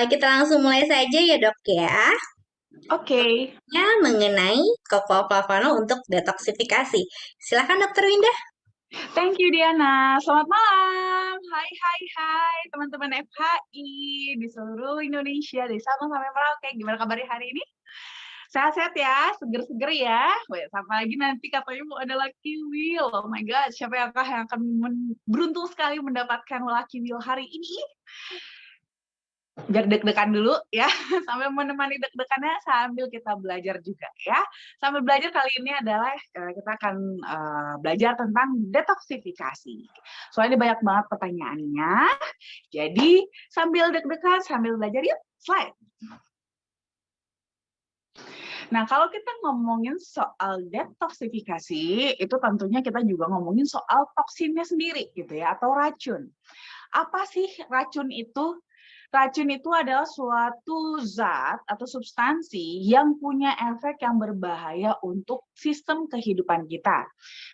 Kita langsung mulai saja ya dok ya. Oke, Ya, mengenai Cocoflavano untuk detoksifikasi. Silakan dokter Winda. thank you Diana. Selamat malam. Hai teman-teman FHI di seluruh Indonesia, dari Sabang sampai Merauke. Gimana kabarnya hari ini? Sehat-sehat ya, seger-seger ya. Wait, sampai lagi nanti katanya mau ada Lucky Wheel. Oh my God, siapa yang akan beruntung sekali mendapatkan Lucky Wheel hari ini? Biar deg-degan dulu ya, sambil menemani deg-degannya sambil kita belajar juga ya. Sambil belajar kali ini adalah kita akan belajar tentang detoksifikasi. Soalnya banyak banget pertanyaannya, jadi sambil deg-degan sambil belajar yuk, slide. Nah, kalau kita ngomongin soal detoksifikasi, itu tentunya kita juga ngomongin soal toksinnya sendiri gitu ya, atau racun. Apa sih racun itu? Racun itu adalah suatu zat atau substansi yang punya efek yang berbahaya untuk sistem kehidupan kita.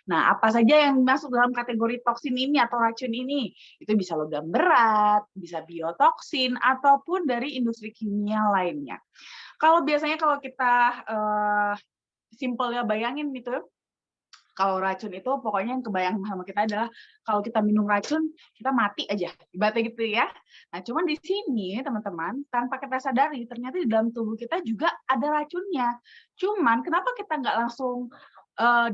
Nah, apa saja yang masuk dalam kategori toksin ini atau racun ini? Itu bisa logam berat, bisa biotoksin, ataupun dari industri kimia lainnya. Kalau kita simpelnya bayangin gitu, kalau racun itu pokoknya yang kebayang sama kita adalah kalau kita minum racun kita mati aja, ibaratnya gitu ya. Nah, cuman di sini teman-teman tanpa kita sadari ternyata di dalam tubuh kita juga ada racunnya. Cuman kenapa kita nggak langsung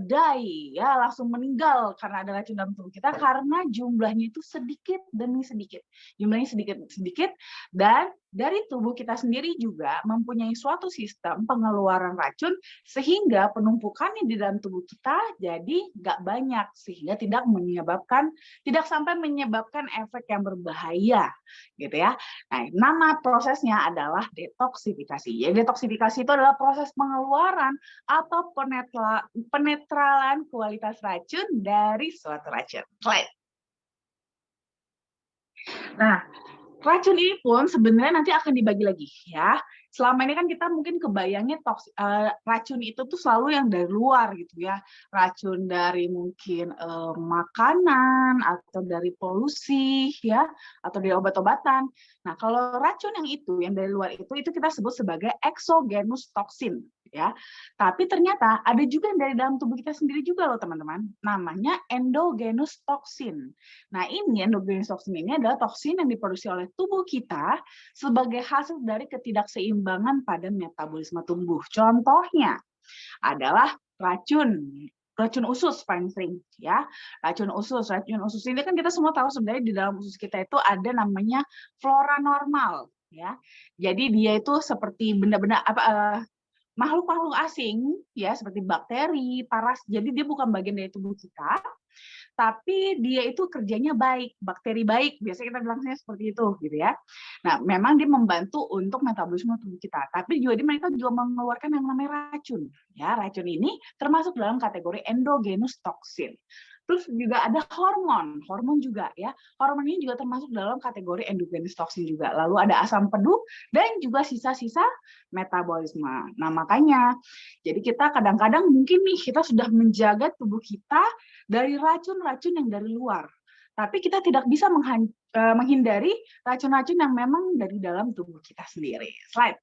die ya, langsung meninggal karena ada racun dalam tubuh kita? Karena jumlahnya itu sedikit demi sedikit. Jumlahnya sedikit-sedikit, dan dari tubuh kita sendiri juga mempunyai suatu sistem pengeluaran racun sehingga penumpukannya di dalam tubuh kita jadi nggak banyak, sehingga tidak sampai menyebabkan efek yang berbahaya gitu ya. Nah, nama prosesnya adalah detoksifikasi. Ya, detoksifikasi itu adalah proses pengeluaran atau penetralan kualitas racun dari suatu racun. Nah, racun ini pun sebenarnya nanti akan dibagi lagi ya. Selama ini kan kita mungkin kebayangnya racun itu tuh selalu yang dari luar gitu ya. Racun dari mungkin makanan atau dari polusi ya, atau dari obat-obatan. Nah, kalau racun yang dari luar itu kita sebut sebagai exogenous toxin ya. Tapi ternyata ada juga yang dari dalam tubuh kita sendiri juga loh teman-teman. Namanya endogenous toxin. Nah, ini endogenous toxin ini adalah toksin yang diproduksi oleh tubuh kita sebagai hasil dari ketidakseimbangan pada metabolisme tubuh. Contohnya adalah racun usus paling sering ya. Racun usus ini kan kita semua tahu sebenarnya di dalam usus kita itu ada namanya flora normal ya. Jadi dia itu seperti benda-benda makhluk-makhluk asing ya, seperti bakteri, paras. Jadi dia bukan bagian dari tubuh kita, tapi dia itu kerjanya baik, bakteri baik, biasanya kita bilangnya seperti itu gitu ya. Nah, memang dia membantu untuk metabolisme tubuh kita, tapi juga mereka juga mengeluarkan yang namanya racun. Ya, racun ini termasuk dalam kategori endogenous toxin. Terus juga ada hormon juga ya. Hormon ini juga termasuk dalam kategori endogenous toxin juga. Lalu ada asam pedu dan juga sisa-sisa metabolisme. Nah, makanya jadi kita kadang-kadang mungkin nih kita sudah menjaga tubuh kita dari racun-racun yang dari luar. Tapi kita tidak bisa menghindari racun-racun yang memang dari dalam tubuh kita sendiri. Slide.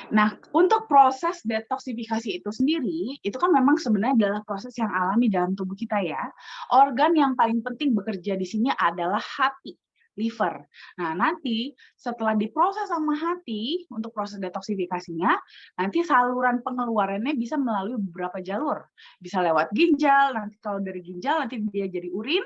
Nah, untuk proses detoksifikasi itu sendiri, itu kan memang sebenarnya adalah proses yang alami dalam tubuh kita ya. Organ yang paling penting bekerja di sini adalah hati, liver. Nah, nanti setelah diproses sama hati untuk proses detoksifikasinya, nanti saluran pengeluarannya bisa melalui beberapa jalur. Bisa lewat ginjal, nanti kalau dari ginjal nanti dia jadi urin,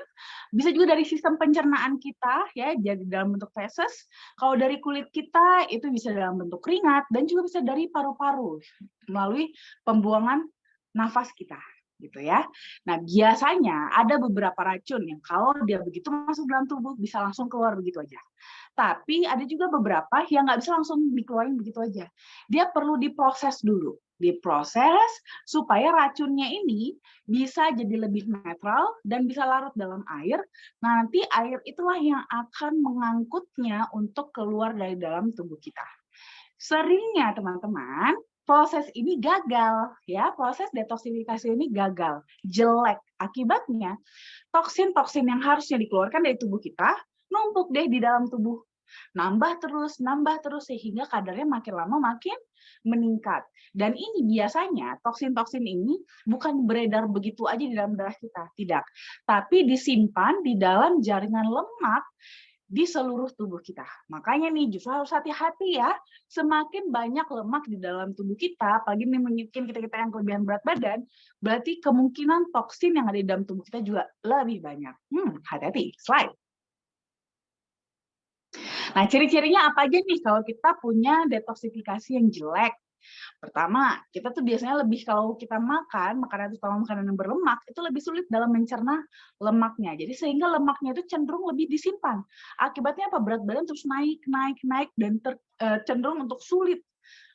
bisa juga dari sistem pencernaan kita ya, jadi dalam bentuk feses. Kalau dari kulit kita itu bisa dalam bentuk keringat, dan juga bisa dari paru-paru melalui pembuangan nafas kita gitu ya. Nah, biasanya ada beberapa racun yang kalau dia begitu masuk dalam tubuh bisa langsung keluar begitu aja. Tapi ada juga beberapa yang nggak bisa langsung dikeluarin begitu aja. Dia perlu diproses dulu. Diproses supaya racunnya ini bisa jadi lebih netral dan bisa larut dalam air. Nanti air itulah yang akan mengangkutnya untuk keluar dari dalam tubuh kita. Seringnya teman-teman, proses ini gagal ya, proses detoksifikasi ini gagal, jelek. Akibatnya toksin-toksin yang harusnya dikeluarkan dari tubuh kita numpuk deh di dalam tubuh. Nambah terus sehingga kadarnya makin lama makin meningkat. Dan ini biasanya toksin-toksin ini bukan beredar begitu aja di dalam darah kita, tidak. Tapi disimpan di dalam jaringan lemak di seluruh tubuh kita. Makanya nih justru harus hati-hati ya. Semakin banyak lemak di dalam tubuh kita, apalagi nih mungkin kita yang kelebihan berat badan, berarti kemungkinan toksin yang ada di dalam tubuh kita juga lebih banyak. Hati-hati. Slide. Nah, ciri-cirinya apa aja nih kalau kita punya detoksifikasi yang jelek? Pertama, kita tuh biasanya lebih kalau kita makan, makanan terutama makanan yang berlemak, itu lebih sulit dalam mencerna lemaknya. Jadi sehingga lemaknya itu cenderung lebih disimpan. Akibatnya apa? Berat badan terus naik dan cenderung untuk sulit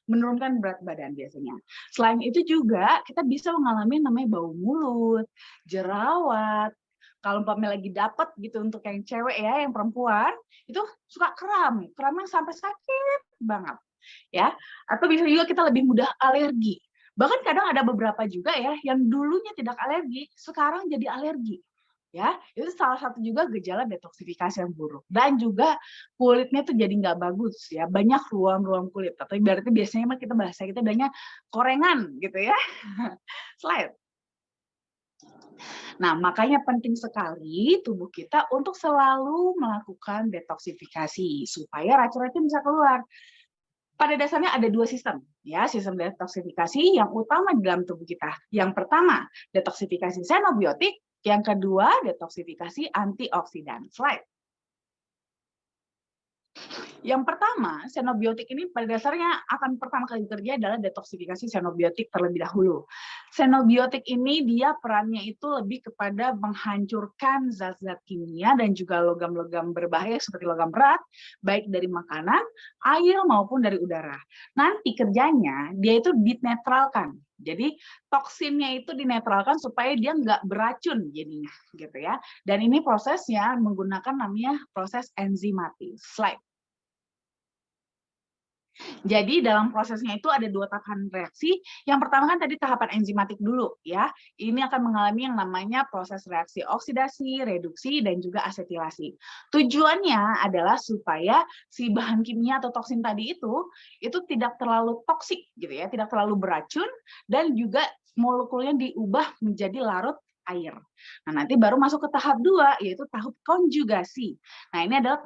menurunkan berat badan biasanya. Selain itu juga kita bisa mengalami namanya bau mulut, jerawat. Kalau umpamanya lagi dapet gitu untuk yang cewek ya, yang perempuan, itu suka kramnya sampai sakit banget. Ya, atau bisa juga kita lebih mudah alergi. Bahkan kadang ada beberapa juga ya yang dulunya tidak alergi, sekarang jadi alergi. Ya, itu salah satu juga gejala detoksifikasi yang buruk. Dan juga kulitnya tuh jadi nggak bagus ya, banyak ruam-ruam kulit. Atau berarti biasanya kita bahasa kita bilangnya korengan gitu ya. Slide. Nah, makanya penting sekali tubuh kita untuk selalu melakukan detoksifikasi supaya racun-racun bisa keluar. Pada dasarnya ada dua sistem, ya, sistem detoksifikasi yang utama di dalam tubuh kita. Yang pertama, detoksifikasi xenobiotik, yang kedua, detoksifikasi antioksidan. Slide. Yang pertama, xenobiotik ini pada dasarnya akan pertama kali bekerja adalah detoksifikasi xenobiotik terlebih dahulu. Xenobiotik ini dia perannya itu lebih kepada menghancurkan zat-zat kimia dan juga logam-logam berbahaya seperti logam berat, baik dari makanan, air maupun dari udara. Nanti kerjanya dia itu dinetralkan. Jadi toksinnya itu dinetralkan supaya dia nggak beracun jadinya, gitu ya. Dan ini prosesnya menggunakan namanya proses enzimatis. Slide. Jadi dalam prosesnya itu ada dua tahapan reaksi. Yang pertama kan tadi tahapan enzimatik dulu ya. Ini akan mengalami yang namanya proses reaksi oksidasi, reduksi, dan juga asetilasi. Tujuannya adalah supaya si bahan kimia atau toksin tadi itu tidak terlalu toksik gitu ya, tidak terlalu beracun, dan juga molekulnya diubah menjadi larut air. Nah, nanti baru masuk ke tahap 2, yaitu tahap konjugasi. Nah, ini adalah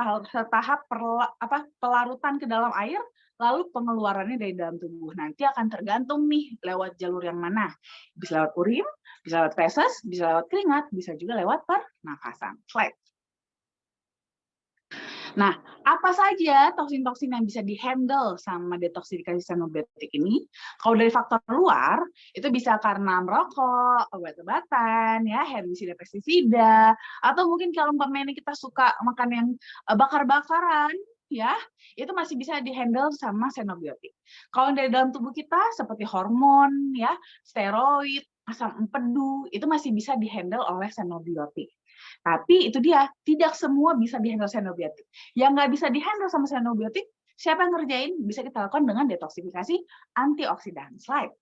tahap pelarutan ke dalam air, lalu pengeluarannya dari dalam tubuh. Nanti akan tergantung nih lewat jalur yang mana. Bisa lewat urin, bisa lewat feses, bisa lewat keringat, bisa juga lewat pernafasan. Slide. Nah, apa saja toksin-toksin yang bisa dihandle sama detoksifikasi xenobiotik ini? Kalau dari faktor luar, itu bisa karena merokok, obat-obatan, ya, herbisida, pestisida, atau mungkin kalau umpamanya kita suka makan yang bakar-bakaran, ya, itu masih bisa dihandle sama xenobiotik. Kalau dari dalam tubuh kita seperti hormon, ya, steroid, asam empedu, itu masih bisa dihandle oleh xenobiotik. Tapi itu dia, tidak semua bisa dihandle xenobiotik. Yang nggak bisa dihandle sama xenobiotik, siapa yang ngerjain? Bisa kita lakukan dengan detoksifikasi antioksidan. Slide.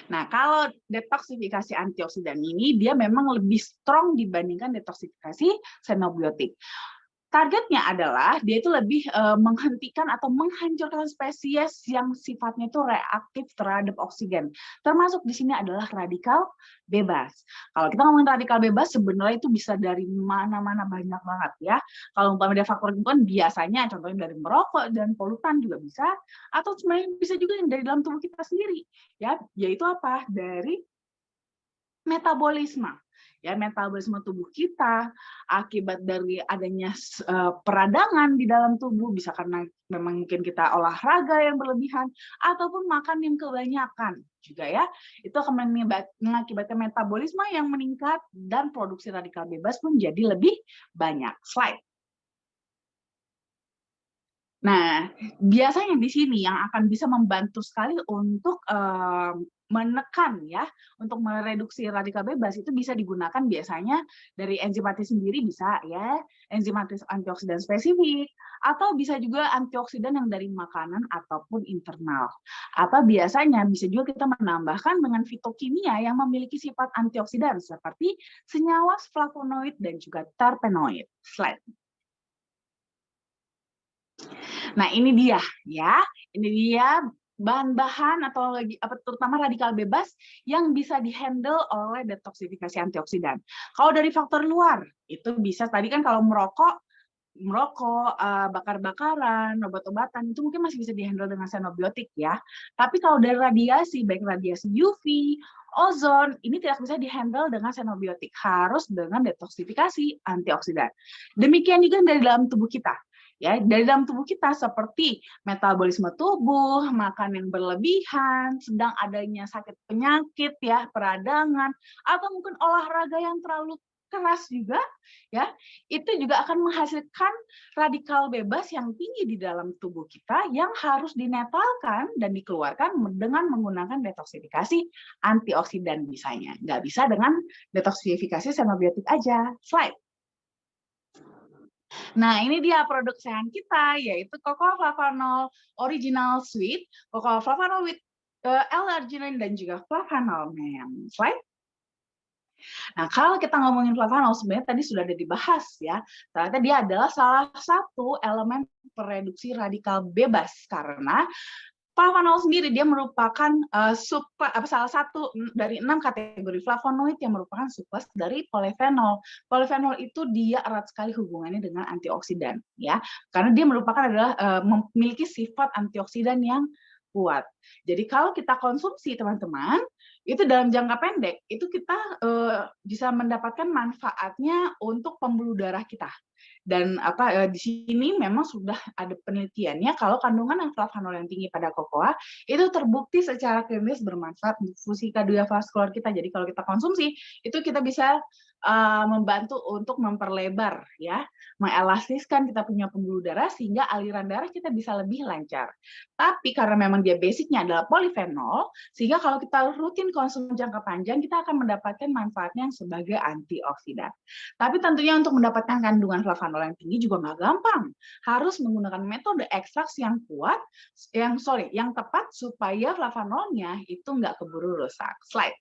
Nah, kalau detoksifikasi antioksidan ini, dia memang lebih strong dibandingkan detoksifikasi xenobiotik. Targetnya adalah dia itu lebih menghentikan atau menghancurkan spesies yang sifatnya itu reaktif terhadap oksigen. Termasuk di sini adalah radikal bebas. Kalau kita ngomongin radikal bebas, sebenarnya itu bisa dari mana-mana banyak banget ya. Kalau umpamanya ada faktor lingkungan, biasanya contohnya dari merokok dan polutan juga bisa, atau sebenarnya bisa juga yang dari dalam tubuh kita sendiri, ya, yaitu apa? Dari metabolisme. Ya, metabolisme tubuh kita akibat dari adanya peradangan di dalam tubuh, bisa karena memang mungkin kita olahraga yang berlebihan ataupun makan yang kebanyakan juga ya, itu akan mengakibatkan metabolisme yang meningkat dan produksi radikal bebas pun jadi lebih banyak. Slide. Nah, biasanya di sini yang akan bisa membantu sekali untuk menekan ya, untuk mereduksi radikal bebas itu bisa digunakan biasanya dari enzimatis sendiri bisa ya, enzimatis antioksidan spesifik, atau bisa juga antioksidan yang dari makanan ataupun internal. Atau biasanya bisa juga kita menambahkan dengan fitokimia yang memiliki sifat antioksidan seperti senyawa flavonoid dan juga terpenoid. Slide. Nah, ini dia ya. Ini dia bahan-bahan atau terutama radikal bebas yang bisa dihandle oleh detoksifikasi antioksidan. Kalau dari faktor luar, itu bisa tadi kan kalau merokok, bakar-bakaran, obat-obatan itu mungkin masih bisa dihandle dengan xenobiotik ya. Tapi kalau dari radiasi, baik radiasi UV, ozon, ini tidak bisa dihandle dengan xenobiotik, harus dengan detoksifikasi antioksidan. Demikian juga dari dalam tubuh kita. Ya, dari dalam tubuh kita seperti metabolisme tubuh, makan yang berlebihan, sedang adanya sakit penyakit ya, peradangan, atau mungkin olahraga yang terlalu keras juga ya, itu juga akan menghasilkan radikal bebas yang tinggi di dalam tubuh kita yang harus dinetralkan dan dikeluarkan dengan menggunakan detoksifikasi antioksidan misalnya. Nggak bisa dengan detoksifikasi xenobiotik aja. Slide. Nah, ini dia produk kesayangan kita, yaitu Cocoa Flavanol Original Sweet, Cocoa Flavanol with L-arginine dan juga flavanol. Slide. Nah, kalau kita ngomongin flavanol, sebenarnya tadi sudah ada dibahas ya. Ternyata dia adalah salah satu elemen pereduksi radikal bebas karena flavanol sendiri dia merupakan salah satu dari 6 kategori flavonoid yang merupakan subclass dari polifenol. Polifenol itu dia erat sekali hubungannya dengan antioksidan ya, karena dia merupakan memiliki sifat antioksidan yang kuat. Jadi kalau kita konsumsi teman-teman, itu dalam jangka pendek itu kita bisa mendapatkan manfaatnya untuk pembuluh darah kita. Dan di sini memang sudah ada penelitiannya kalau kandungan flavanol yang tinggi pada kokoa itu terbukti secara klinis bermanfaat untuk fungsi kardiovaskular kita. Jadi kalau kita konsumsi itu kita bisa membantu untuk memperlebar ya, mengelastiskan kita punya pembuluh darah sehingga aliran darah kita bisa lebih lancar. Tapi karena memang dia basicnya adalah polifenol, sehingga kalau kita rutin konsumsi jangka panjang kita akan mendapatkan manfaatnya sebagai antioksidan. Tapi tentunya untuk mendapatkan kandungan flavanol yang tinggi juga nggak gampang. Harus menggunakan metode ekstraksi yang kuat, yang tepat supaya flavanolnya itu nggak keburu rusak. Slide.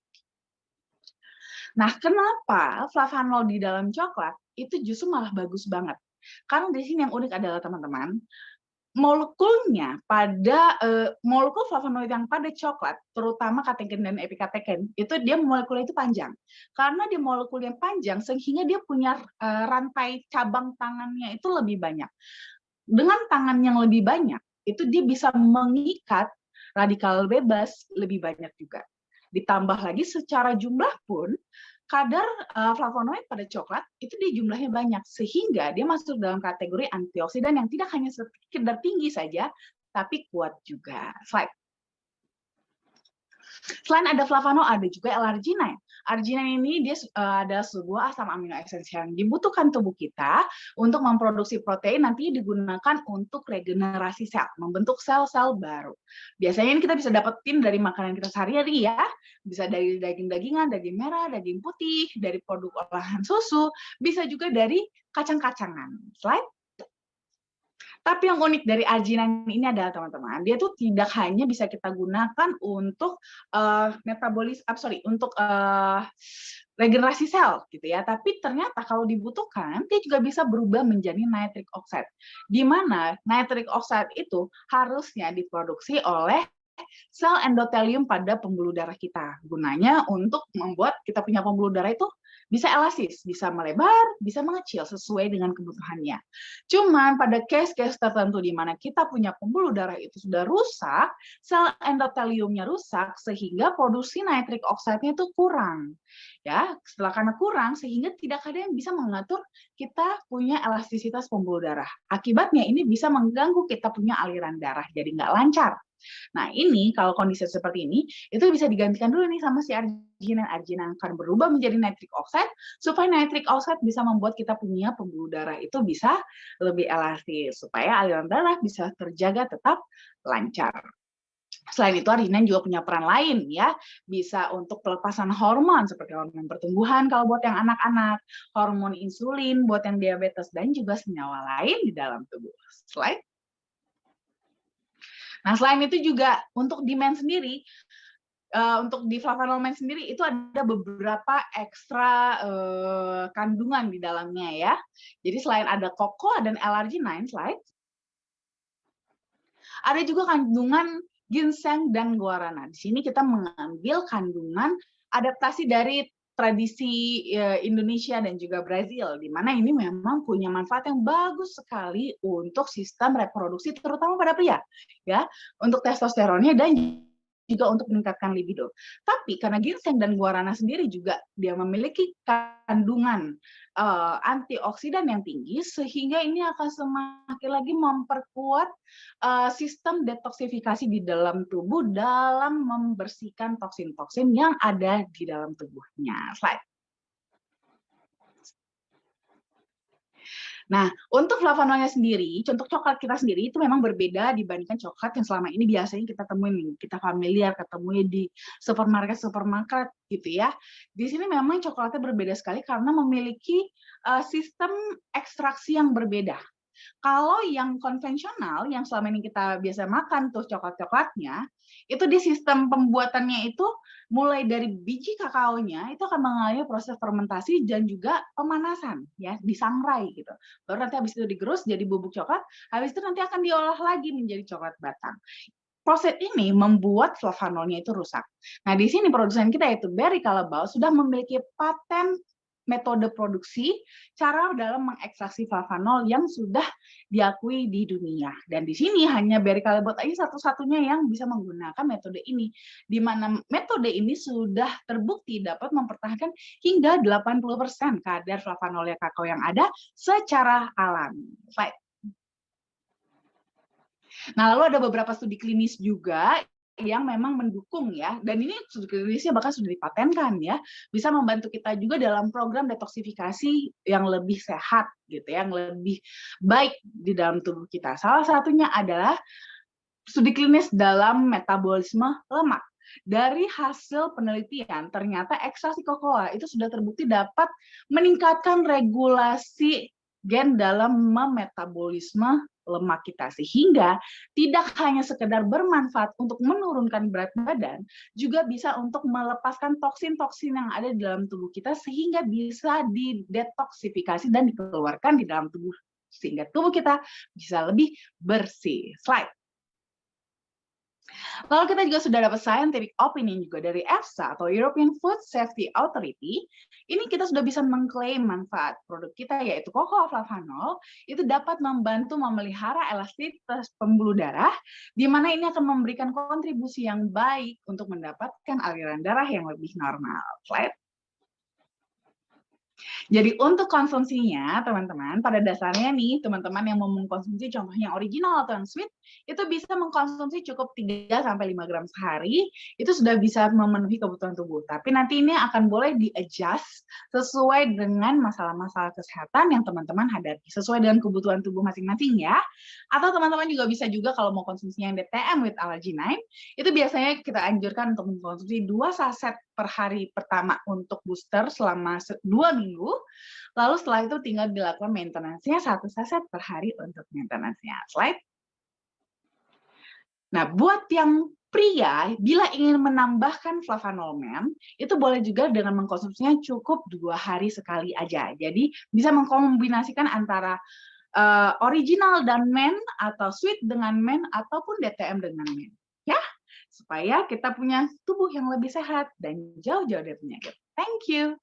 Nah, kenapa flavanol di dalam coklat itu justru malah bagus banget? Karena di sini yang unik adalah teman-teman, molekulnya pada molekul flavonoid yang pada coklat, terutama kateken dan epikateken, itu dia molekulnya itu panjang. Karena dia molekul yang panjang, sehingga dia punya rantai cabang tangannya itu lebih banyak. Dengan tangan yang lebih banyak, itu dia bisa mengikat radikal bebas lebih banyak juga. Ditambah lagi secara jumlah pun, kadar flavonoid pada coklat itu dia jumlahnya banyak sehingga dia masuk dalam kategori antioksidan yang tidak hanya sekedar tinggi saja tapi kuat juga. Slide. Selain ada flavanol, ada juga L-arginine. Arginine ini dia adalah sebuah asam amino esensial yang dibutuhkan tubuh kita untuk memproduksi protein, nantinya digunakan untuk regenerasi sel, membentuk sel-sel baru. Biasanya ini kita bisa dapetin dari makanan kita sehari-hari ya, bisa dari daging-dagingan, daging merah, daging putih, dari produk olahan susu, bisa juga dari kacang-kacangan. Slide. Tapi yang unik dari arginine ini adalah teman-teman, dia tuh tidak hanya bisa kita gunakan untuk untuk regenerasi sel gitu ya, tapi ternyata kalau dibutuhkan dia juga bisa berubah menjadi nitric oxide. Di mana nitric oxide itu harusnya diproduksi oleh sel endotelium pada pembuluh darah kita. Gunanya untuk membuat kita punya pembuluh darah itu bisa elastis, bisa melebar, bisa mengecil sesuai dengan kebutuhannya. Cuman pada case-case tertentu di mana kita punya pembuluh darah itu sudah rusak, sel endoteliumnya rusak, sehingga produksi nitric oxide-nya itu kurang. ya, setelah karena kurang sehingga tidak ada yang bisa mengatur kita punya elastisitas pembuluh darah. Akibatnya ini bisa mengganggu kita punya aliran darah, jadi nggak lancar. Nah, ini kalau kondisi seperti ini, itu bisa digantikan dulu nih sama si arginin. Arginin akan berubah menjadi nitric oxide, supaya nitric oxide bisa membuat kita punya pembuluh darah itu bisa lebih elastis, supaya aliran darah bisa terjaga tetap lancar. Selain itu, arginin juga punya peran lain ya, bisa untuk pelepasan hormon seperti hormon pertumbuhan kalau buat yang anak-anak, hormon insulin buat yang diabetes, dan juga senyawa lain di dalam tubuh. Slide. Nah, selain itu juga untuk di men sendiri, untuk di flavanomen sendiri itu ada beberapa ekstra kandungan di dalamnya ya. Jadi selain ada cocoa dan L-arginine, slide, ada juga kandungan ginseng dan guarana. Di sini kita mengambil kandungan adaptasi dari tradisi Indonesia dan juga Brazil, di mana ini memang punya manfaat yang bagus sekali untuk sistem reproduksi, terutama pada pria, ya, untuk testosteronnya dan juga untuk meningkatkan libido. Tapi karena ginseng dan guarana sendiri juga dia memiliki kandungan antioksidan yang tinggi, sehingga ini akan semakin lagi memperkuat sistem detoksifikasi di dalam tubuh dalam membersihkan toksin-toksin yang ada di dalam tubuhnya. Slide. Nah, untuk flavanolnya sendiri, contoh coklat kita sendiri itu memang berbeda dibandingkan coklat yang selama ini biasanya kita temuin nih, kita familiar ketemunya di supermarket gitu ya. Di sini memang coklatnya berbeda sekali karena memiliki sistem ekstraksi yang berbeda. Kalau yang konvensional, yang selama ini kita biasa makan tuh coklat-coklatnya, itu di sistem pembuatannya itu mulai dari biji kakaonya itu akan mengalami proses fermentasi dan juga pemanasan ya, disangrai gitu. Baru nanti habis itu digerus jadi bubuk coklat, habis itu nanti akan diolah lagi menjadi coklat batang. Proses ini membuat flavanolnya itu rusak. Nah, di sini produsen kita yaitu Barry Callebaut sudah memiliki paten metode produksi, cara dalam mengekstraksi flavanol yang sudah diakui di dunia. Dan di sini hanya Barry Callebaut aja satu-satunya yang bisa menggunakan metode ini, di mana metode ini sudah terbukti dapat mempertahankan hingga 80% kadar flavanolnya kakao yang ada secara alami. Slide. Nah, lalu ada beberapa studi klinis juga yang memang mendukung ya, dan ini studi klinisnya bahkan sudah dipatenkan ya, bisa membantu kita juga dalam program detoksifikasi yang lebih sehat gitu, yang lebih baik di dalam tubuh kita. Salah satunya adalah studi klinis dalam metabolisme lemak. Dari hasil penelitian, ternyata ekstraksi kokoa itu sudah terbukti dapat meningkatkan regulasi gen dalam memetabolisme lemak kita, sehingga tidak hanya sekedar bermanfaat untuk menurunkan berat badan, juga bisa untuk melepaskan toksin-toksin yang ada di dalam tubuh kita sehingga bisa didetoksifikasi dan dikeluarkan di dalam tubuh sehingga tubuh kita bisa lebih bersih. Slide. Lalu kita juga sudah dapat scientific opinion juga dari EFSA atau European Food Safety Authority. Ini kita sudah bisa mengklaim manfaat produk kita yaitu cocoa flavanol itu dapat membantu memelihara elastisitas pembuluh darah, di mana ini akan memberikan kontribusi yang baik untuk mendapatkan aliran darah yang lebih normal. Slide. Jadi untuk konsumsinya, teman-teman, pada dasarnya nih, teman-teman yang mau mengkonsumsi contohnya original atau yang sweet, itu bisa mengkonsumsi cukup 3-5 gram sehari, itu sudah bisa memenuhi kebutuhan tubuh. Tapi nanti ini akan boleh di-adjust sesuai dengan masalah-masalah kesehatan yang teman-teman hadapi, sesuai dengan kebutuhan tubuh masing-masing ya. Atau teman-teman juga bisa juga kalau mau konsumsinya yang DTM with L-arginine, itu biasanya kita anjurkan untuk mengkonsumsi 2 saset per hari pertama untuk booster selama 2 minggu, lalu setelah itu tinggal dilakukan maintenance-nya 1 saset per hari untuk maintenance-nya. Slide. Nah, buat yang pria, bila ingin menambahkan flavanolmen, itu boleh juga dengan mengkonsumsinya cukup 2 hari sekali aja. Jadi bisa mengkombinasikan antara original dan men, atau sweet dengan men, ataupun DTM dengan men. Ya, supaya kita punya tubuh yang lebih sehat dan jauh-jauh dari penyakit. Thank you.